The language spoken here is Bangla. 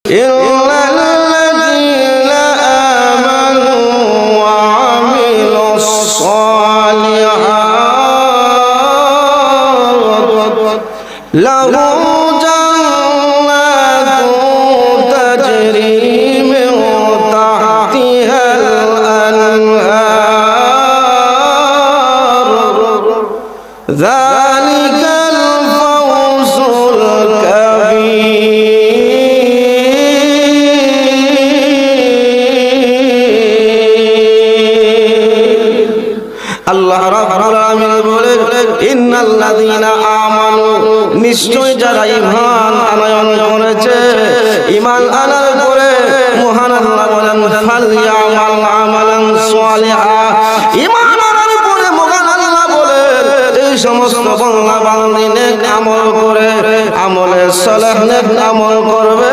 ইল্লাল্লাযীনা আমানু ওয়া আমিলুস সালিহাত লাহুম জান্নাতুন তাজরি মিন তাহতিহাল আনহার যালিকাল ফাওজুল কাবীর। আল্লাহ রাব্বুল আলামিন বলেন, ইন্নাল্লাযীনা আমানু, নিশ্চয় যারা ঈমান আনয়ন করেছে, ঈমান আনার পরে মহান আল্লাহ বলেন ফালইয়ামাল আমালান সালিহা, ঈমান আনার পরে মহান আল্লাহ বলেন এই সমস্ত বান্দা বান্দি নেক আমল করে, আমলে সালেহ নেক আমল করবে,